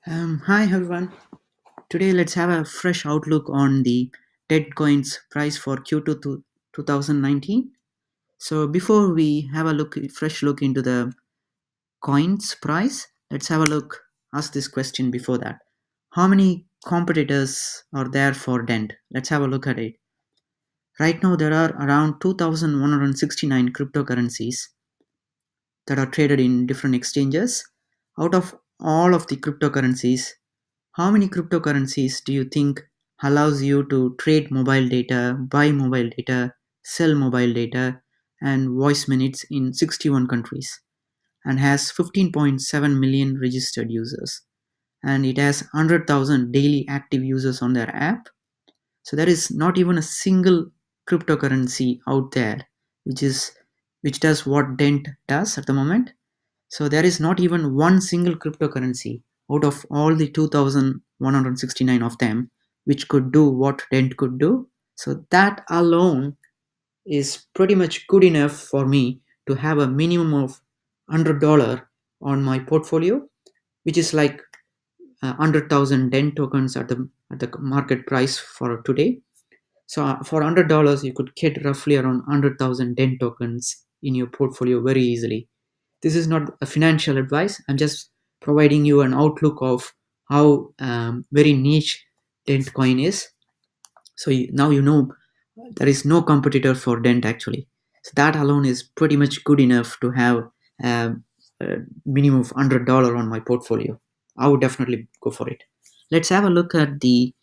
Hi everyone. Today let's have a fresh outlook on the DENT coins price for Q2 to 2019. So before we have a fresh look into the coins price, let's have a look. Ask this question before that. How many competitors are there for DENT? Let's have a look at it. Right now there are around 2,169 cryptocurrencies that are traded in different exchanges. Out of all of the cryptocurrencies, how many cryptocurrencies do you think allows you to trade mobile data, buy mobile data, sell mobile data, and voice minutes in 61 countries and has 15.7 million registered users? And it has 100,000 daily active users on their app. So there is not even a single cryptocurrency out there which is which does what Dent does at the moment. So there is not even one single cryptocurrency out of all the 2,169 of them which could do what Dent could do. So that alone is pretty much good enough for me to have a minimum of $100 on my portfolio, which is like 100,000 Dent tokens at the market price for today. So for $100, you could get roughly around 100,000 DENT tokens in your portfolio very easily. This is not a financial advice. I'm just providing you an outlook of how very niche DENT coin is. So now you know there is no competitor for DENT actually. So that alone is pretty much good enough to have a minimum of $100 on my portfolio. I would definitely go for it. Let's have a look at the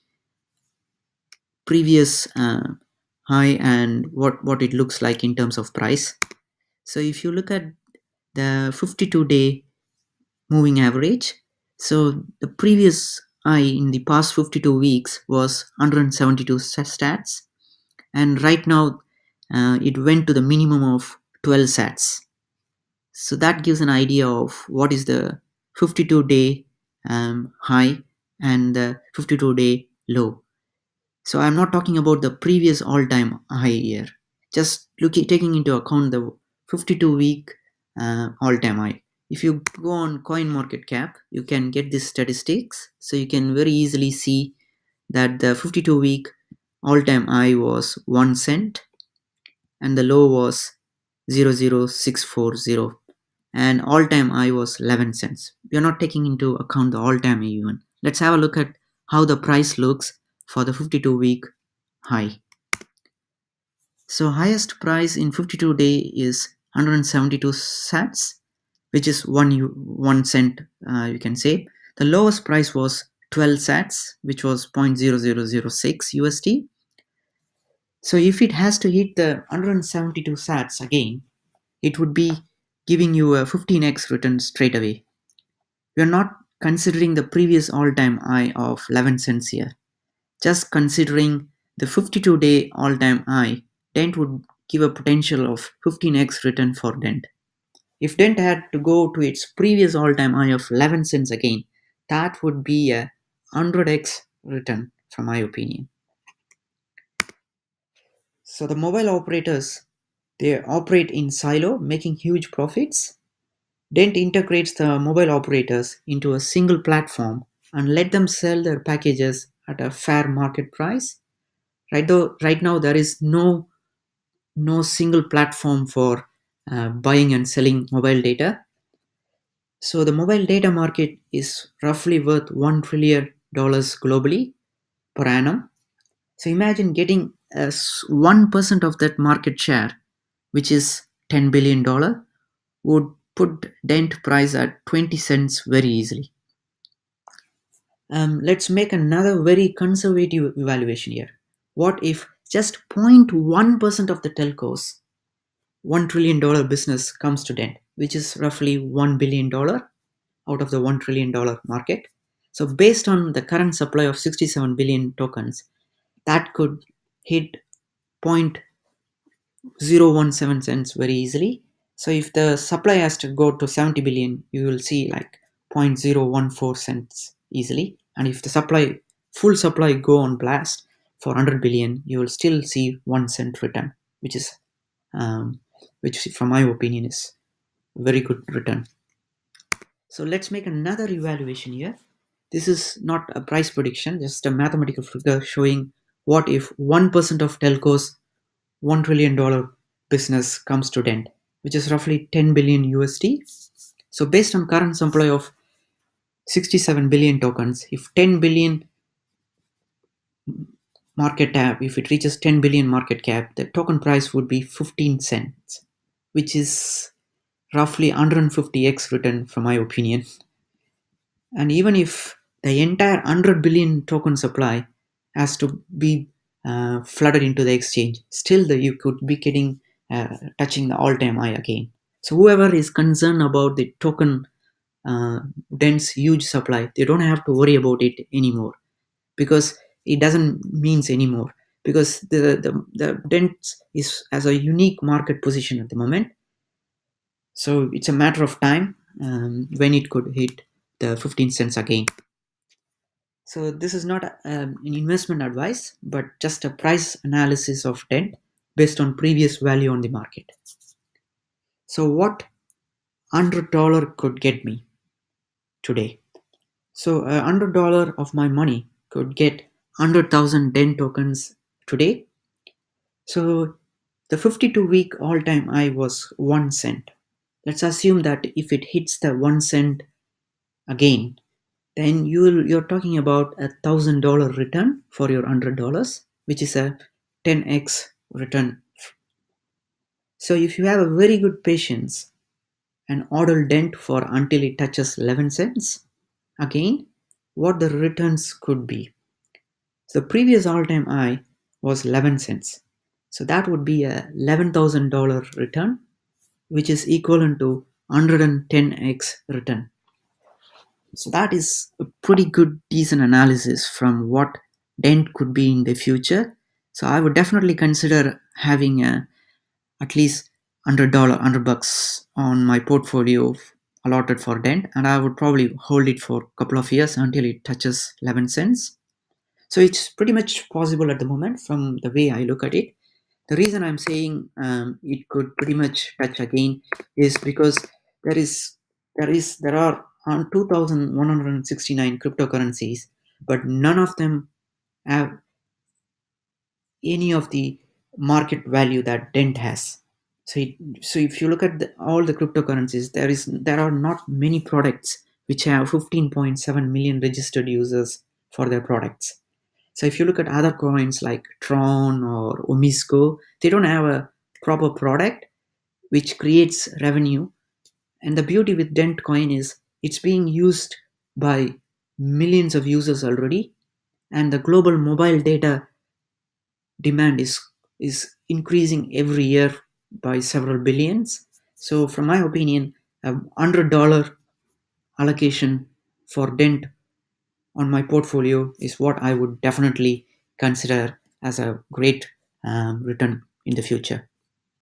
previous high and what it looks like in terms of price. So if you look at the 52-day moving average, so the previous high in the past 52 weeks was 172 stats, and right now it went to the minimum of 12 sats. So that gives an idea of what is the 52-day high and the 52-day low. So I'm not talking about the previous all-time high year. Just taking into account the 52-week all-time high. If you go on Coin Market Cap, you can get these statistics. So you can very easily see that the 52-week all-time high was 1 cent and the low was 0.0640 and all-time high was 11 cents. We are not taking into account the all-time high even. Let's have a look at how the price looks for the 52-week high. So highest price in 52-day is 172 sats, which is 1 cent, you can say. The lowest price was 12 sats, which was 0.0006 USD. So if it has to hit the 172 sats again, it would be giving you a 15x return straight away. We are not considering the previous all-time high of 11 cents here. Just considering the 52-day all-time high, Dent would give a potential of 15x return for Dent. If Dent had to go to its previous all-time high of 11 cents again, that would be a 100x return from my opinion. So the mobile operators, they operate in silo, making huge profits. Dent integrates the mobile operators into a single platform and let them sell their packages at a fair market price. Right now there is no single platform for buying and selling mobile data. So the mobile data market is roughly worth $1 trillion globally per annum. So imagine getting 1% of that market share, which is $10 billion, would put Dent price at 20 cents very easily. Let's make another very conservative evaluation here. What if just 0.1% of the telcos $1 trillion business comes to Dent, which is roughly $1 billion out of the $1 trillion market? So based on the current supply of 67 billion tokens, that could hit 0.017 cents very easily. So if the supply has to go to 70 billion, you will see like 0.014 cents easily. And if the full supply go on blast for 100 billion, you will still see 1 cent return, um, which from my opinion is very good return. So let's make another evaluation here. This is not a price prediction, just a mathematical figure showing what if 1% of telcos $1 trillion business comes to dent, which is roughly 10 billion USD. So based on current supply of 67 billion tokens, if 10 billion market cap, if it reaches 10 billion market cap, the token price would be 15 cents, which is roughly 150x return from my opinion. And even if the entire 100 billion token supply has to be flooded into the exchange, still you could be getting touching the all-time high again. So whoever is concerned about the token dense huge supply, they don't have to worry about it anymore, because it doesn't means anymore, because the dense is as a unique market position at the moment. So it's a matter of time when it could hit the 15 cents again. So this is not an investment advice, but just a price analysis of dent based on previous value on the market. So what $100 could get me today? So $100 of my money could get 100,000 dent tokens today. So the 52-week all-time high was 1 cent. Let's assume that if it hits the 1 cent again, then you're talking about $1,000 return for your $100, which is a 10x return. So if you have a very good patience and hodl dent for until it touches 11 cents again, what the returns could be. So the previous all-time high was 11 cents. So that would be a $11,000 return, which is equivalent to 110x return. So that is a pretty good, decent analysis from what Dent could be in the future. So I would definitely consider having at least $100 on my portfolio allotted for Dent, and I would probably hold it for a couple of years until it touches 11 cents. So it's pretty much possible at the moment from the way I look at it. The reason I'm saying it could pretty much touch again is because there is there are 2,169 cryptocurrencies, but none of them have any of the market value that Dent has. So if you look at all the cryptocurrencies, there are not many products which have 15.7 million registered users for their products. So if you look at other coins like Tron or Omisco, they don't have a proper product which creates revenue. And the beauty with Dent coin is it's being used by millions of users already, and the global mobile data demand is increasing every year by several billions. So from my opinion, $100 allocation for Dent on my portfolio is what I would definitely consider as a great return in the future.